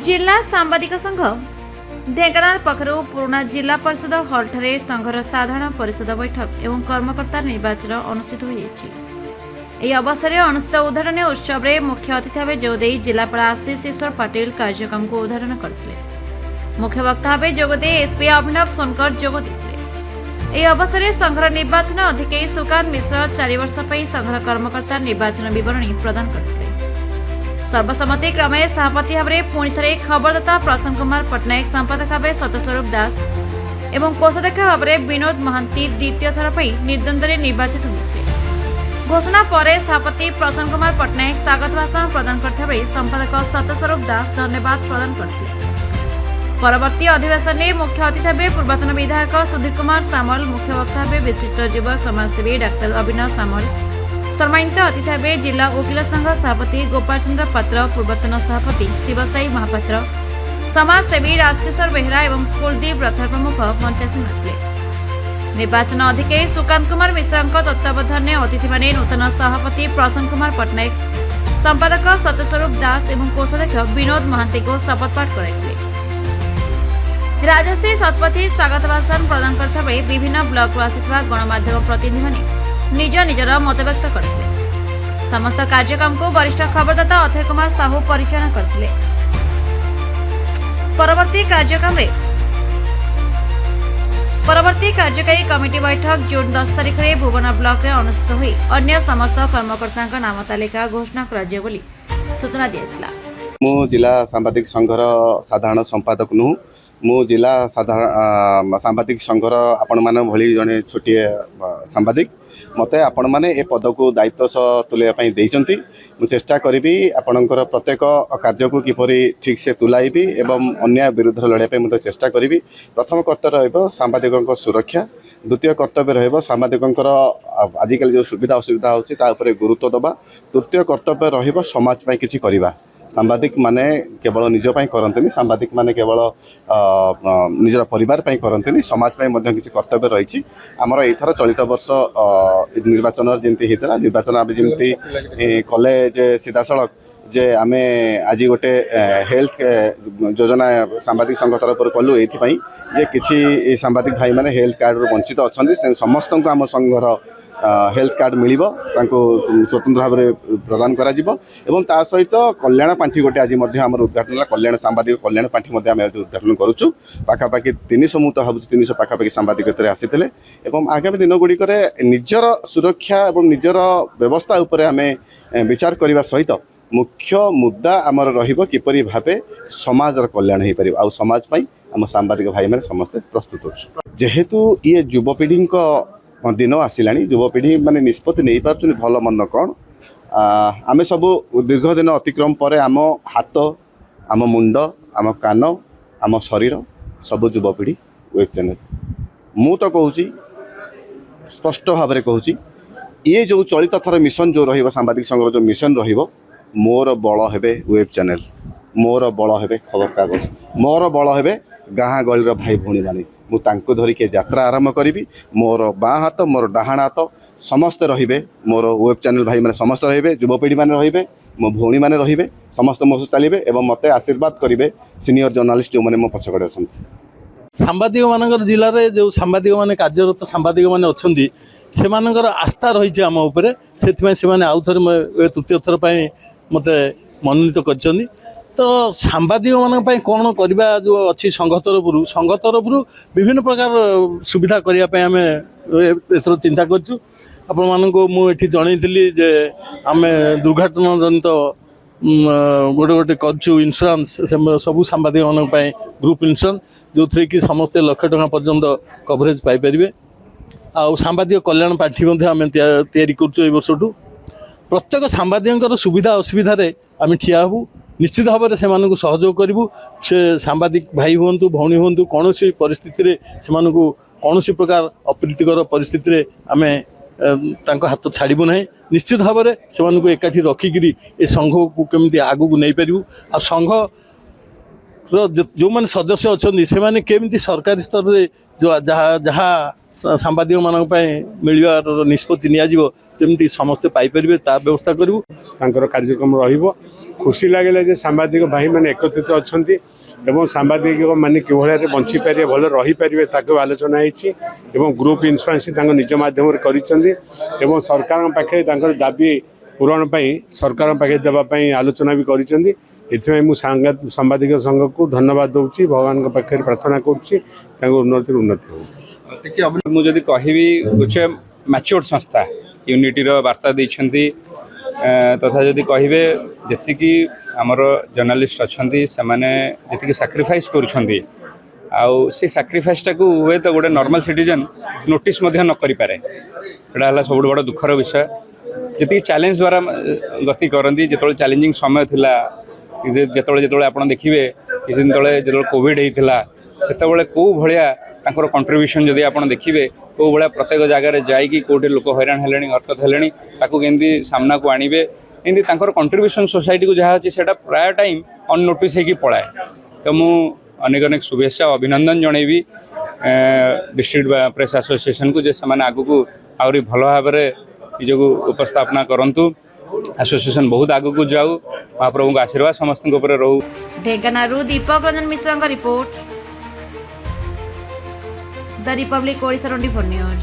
जिला सांबादिक संघ ढेंकानाल पखरु पुराना जिला परिषद हॉल ठारे संघर साधारण परिषद बैठक एवं कर्मकर्ता निर्वाचन अनुष्ठित होइछि। ଏହି ଅବସରରେ ଅନୁଷ୍ଠିତ ଉଦ୍ଘାଟନୀ ଉତ୍ସବରେ ମୁଖ୍ୟ ଅତିଥି ଭାବେ ଯୋଗଦେଇ ଜିଲ୍ଲାପାଳ ଆଶିଷ ଈଶ୍ୱର ପାଟିଲ କାର୍ଯ୍ୟକ୍ରମକୁ ଉଦ୍ଘାଟନ କରିଥିଲେ। ମୁଖ୍ୟ ବକ୍ତା ଭାବେ ଯୋଗଦେଇ ଏସ୍ପି ଅଭିନବ ସୋନକର ଯୋଗ ଦେଇଥିଲେ। ଏହି ଅବସରରେ ସଂଘର ନିର୍ବାଚନ ଅଧିକାରୀ ସୁକାନ୍ତ ମିଶ୍ର 4 ବର୍ଷ ପାଇଁ ସଂଘର କର୍ମକର୍ତ୍ତା ନିର୍ବାଚନ ବିବରଣୀ ପ୍ରଦାନ କରିଥିଲେ। सर्वसम्मति क्रमे सभापति भाव पुणी थे खबरदाता प्रसन्न कुमार पट्टनायक, संपादक भाव सत्यस्वरूप दास एवं कोषाध्यक्ष भाव विनोद महांती द्वितीय थर पर निर्द्वंद्व निर्वाचित होते। घोषणा पर सभापति प्रसन्न कुमार पट्टनायक स्वागत भाषण प्रदान करते संपादक सत्यस्वरूप दास धन्यवाद प्रदान करते। परवर्ती अधिवेशन में मुख्य अतिथि भाव पूर्वतन विधायक सुधीर कुमार सामल, मुख्य वक्ता भाव विशिष्ट युव समाजसेवी डाक्टर अभिनव सामल, सम्मानित अतिथि भाव जिला वकिल संघ सभापति गोपाल चंद्र पात्र, पूर्वतन सभापति शिवसाई महापात्र, समाजसेवी राजकिशोर बेहरा एवं कुलदीप रथर प्रमुख मंचासीन थे। निर्वाचन अधिकारी सुकांत कुमार मिश्रा तत्वावधान अतिथि माने नूतन सभापति प्रसन्न कुमार पट्टनायक, संपादक सत्यस्वरूप दास एवं कोषाध्यक्ष विनोद महांती को शपथ पाठ कराइथिले। राजश्री शतपथी स्वागत भाषण प्रदान करता बेले विभिन्न ब्लॉक आसिଥିବା गणमाध्यम प्रतिनिधि माने निज निजर मत व्यक्त करते। समस्त कार्यक्रम को वरिष्ठ खबरदाता अक्षय कुमार साहू परिचालन करते। परवर्ती कार्यकारी कमिटी बैठक जून 10 तारिख में भुवन ब्लॉक रे अनुष्ठित हुई अन्य समस्त कर्मकर्ता नाम तालिका घोषणा करा बोली सूचना दिया। मु जिला सांबादिक संघर साधारण संपादक नु मु जिला साधारण सांबादिक संघर आपण मान भली जने छोटिए सांबादिक मते आपण माने ए पद को दायित्व तुलाइबा देइचंती। मु चेष्टा करिबी आपणकर प्रत्येक कार्य को किपरि ठीक से तुलाइबी एवं अन्याय विरुद्ध लड़ाई पे मते चेष्टा करिबी। प्रथम कर्तव्य रहइबो सांबादिकक सुरक्षा, द्वितीय कर्तव्य रहइबो सांबादिककर आजिकल जो सुविधा असुविधा होछि ता ऊपर गुरुत्व दबा, तृतीय कर्तव्य रहिबो समाज पे किछि करिबा। सांबादिक माने केवल निज पाई करंतनी, सांबादिक माने केवल निजर परिवार पाई करंतनी, समाज पाई मध्य किछि कर्तव्य रहिछि। हमर एथर चलित वर्ष निर्वाचन जेंति हेतला निर्वाचन आबे जेंति कॉलेज सीधा सड़क जे आमे आज गोटे हेल्थ योजना सांबादिक संघ तरफ कलु एथि जे किछि सांबादिक भाई माने हेल्थ कार्ड रो वंचित अछंती समस्त को आम संघर हेल्थ कार्ड मिलिबो तांको स्वतंत्र भाव में प्रदान करा जिवो एवं ता सहित कल्याण पांठी गोटे आज मध्य हमर उद्घाटन कल्याण सांबादिक कल्याण पांठी मध्य हम उद्घाटन करूछु। पाखापाखि 300 मुत भाव 300 पाखापाखि सांबादिक आसीथिले एवं आगामी दिन गुडी करे निजर सुरक्षा एवं निजर व्यवस्था ऊपर हमें विचार करबा सहित मुख्य मुद्दा आमर रहिबो किपरि भाबे समाजर कल्याण हे परिबो आ समाज पई हम सांबादिक भाई माने समस्त प्रस्तुत होछु। जेहेतु ये युवपीढ़ी दिन आसला युवपीढ़ी माने निष्पत्ति नहीं पार्छ भल मंद कौन आम सब दीर्घ दिन अतिक्रम पर आम हाथ आम मुंड आम कान आम शरीर सब युवपीढ़ी वेब चैनल मु तो कहूँ स्पष्ट भाव में कहूँ ये जो चलित थर मिशन जो रही सांबादिक संघ जो मिशन रहिबो मोर बल हेबे वेब चैनल, मोर बल हेबे खबर कागज, मोर बल हेबे गाँ गहली भाई भौणी माने मु तांको धरिके यात्रा आरंभ करी। मोर बाँ हाथ मोर डाहाण हाथ समस्ते रहिबे, मोर वेब चैनल भाई माने समस्त रहिबे, युवपीढ़ी माने रहिबे, मो भौणी माने रहिबे, समस्त मो चलिबे एवं मते आशीर्वाद करिवे सीनियर जर्नलिस्ट जो माने मो पछकड़े अछंती। सांबादिक मानकर जिले में जो सांबादिक माने कार्यरत सांबादिक माने अछंती से मानकर आस्था रही आम उपरे से आउ थे तृतीय थर पर मते मनोनीत कर तो सांबादिक मान कौन करवा जो अच्छी संघ तरफ विभिन्न प्रकार सुविधा करने आम एथर चिंता करूँ। आपण मानक मुझे जनईली जे आम दुर्घटना जनित गोटे गोटे करूँ इन्शुरांस सब सांबादिक मान ग्रुप इन्शुरांस जो थी कि समस्ते लाख टका पर्यंत कवरेज पाइपर आ सांबादिक कल्याण पार्टी आम तैयारी करुँ वर्षठू प्रत्येक सांबादिक सुविधा असुविधा आम ठिया हबू निश्चित भाव में से सहयोग करूँ। से सांबादिक भाई हूँ भौणी हूँ कौन परिस्थिति से कौन प्रकार अप्रीतिकर परिस्थिति आम हाथ छाड़ू ना निश्चित भाव में से एकाठी रखिकी ए संघ को केमी आगू नहीं पारू आ संघ जो मैंने सदस्य अच्छा से केमी सरकारी स्तर में जो जहाँ ସାମ୍ବାଦିକ ମାନଙ୍କ ପାଇଁ ମିଳିବାର ନିଷ୍ପତ୍ତି ନିଆଯିବ ଯେମିତି ସମସ୍ତେ ପାଇପାରିବେ ତା ବ୍ୟବସ୍ଥା କରିବୁ। ତାଙ୍କର କାର୍ଯ୍ୟକ୍ରମ ରହିବ। ଖୁସି ଲାଗିଲା ଯେ ସାମ୍ବାଦିକ ଭାଇମାନେ ଏକତ୍ରିତ ଅଛନ୍ତି ଏବଂ ସାମ୍ବାଦିକମାନେ କିଭଳି ବଞ୍ଚିପାରିବେ ଭଲ ରହିପାରିବେ ତାକୁ ଆଲୋଚନା ହେଇଛି ଏବଂ ଗ୍ରୁପ ଇନ୍ସୁରାନ୍ସ ତାଙ୍କ ନିଜ ମାଧ୍ୟମରେ କରିଛନ୍ତି ଏବଂ ସରକାରଙ୍କ ପାଖରେ ତାଙ୍କର ଦାବି ପୂରଣ ପାଇଁ ସରକାରଙ୍କ ପାଖରେ ଦେବା ପାଇଁ ଆଲୋଚନା ବି କରିଛନ୍ତି। ଏଥିପାଇଁ ମୁଁ ସାମ୍ବାଦିକ ସଂଘକୁ ଧନ୍ୟବାଦ ଦେଉଛି, ଭଗବାନଙ୍କ ପାଖରେ ପ୍ରାର୍ଥନା କରୁଛି ତାଙ୍କ ଉନ୍ନତିରୁ ଉନ୍ନତି ହେଉ। ମୁଁ ଯଦି କହିବି ଗୋଟେ ମ୍ୟାଚ୍ୟୁର୍ଡ ସଂସ୍ଥା ୟୁନିଟିର ବାର୍ତ୍ତା ଦେଇଛନ୍ତି ତଥା ଯଦି କହିବେ ଯେତିକି ଆମର ଜର୍ଣ୍ଣାଲିଷ୍ଟ ଅଛନ୍ତି ସେମାନେ ଯେତିକି ସାକ୍ରିଫାଇସ୍ କରୁଛନ୍ତି ଆଉ ସେ ସାକ୍ରିଫାଇସ୍ଟାକୁ ହୁଏତ ଗୋଟେ ନର୍ମାଲ ସିଟିଜେନ୍ ନୋଟିସ୍ ମଧ୍ୟ ନ କରିପାରେ। ଏଇଟା ହେଲା ସବୁଠୁ ବଡ଼ ଦୁଃଖର ବିଷୟ। ଯେତିକି ଚ୍ୟାଲେଞ୍ଜ ଦ୍ୱାରା ଗତି କରନ୍ତି, ଯେତେବେଳେ ଚ୍ୟାଲେଞ୍ଜିଂ ସମୟ ଥିଲା, ଯେତେବେଳେ ଆପଣ ଦେଖିବେ କିଛି ଦିନ ତଳେ ଯେତେବେଳେ କୋଭିଡ଼ ହେଇଥିଲା ସେତେବେଳେ କେଉଁ ଭଳିଆ ତାଙ୍କର କଣ୍ଟ୍ରିବ୍ୟୁସନ୍ ଯଦି ଆପଣ ଦେଖିବେ କେଉଁ ଭଳିଆ ପ୍ରତ୍ୟେକ ଜାଗାରେ ଯାଇକି କେଉଁଠି ଲୋକ ହଇରାଣ ହେଲେଣି ହରକତ ହେଲେଣି ତାକୁ କେମିତି ସାମ୍ନାକୁ ଆଣିବେ, ଏମିତି ତାଙ୍କର କଣ୍ଟ୍ରିବ୍ୟୁସନ୍ ସୋସାଇଟିକୁ ଯାହା ଅଛି ସେଇଟା ପ୍ରାୟ ଟାଇମ୍ ଅନନୋଟିସ୍ ହେଇକି ପଳାଏ। ତ ମୁଁ ଅନେକ ଅନେକ ଶୁଭେଚ୍ଛା ଓ ଅଭିନନ୍ଦନ ଜଣାଇବି ଡିଷ୍ଟ୍ରିକ୍ଟ ପ୍ରେସ୍ ଆସୋସିଏସନ୍କୁ ଯେ ସେମାନେ ଆଗକୁ ଆହୁରି ଭଲ ଭାବରେ ନିଜକୁ ଉପସ୍ଥାପନା କରନ୍ତୁ। ଆସୋସିଏସନ୍ ବହୁତ ଆଗକୁ ଯାଉ, ମହାପ୍ରଭୁଙ୍କ ଆଶୀର୍ବାଦ ସମସ୍ତଙ୍କ ଉପରେ ରହୁ। ଢେଙ୍କାନାଳରୁ ଦୀପକ ରଞ୍ଜନ ମିଶ୍ରଙ୍କ ରିପୋର୍ଟ, ଦ ରିପବ୍ଲିକ ଓଡ଼ିଶା 24 ନ୍ୟୁଜ୍।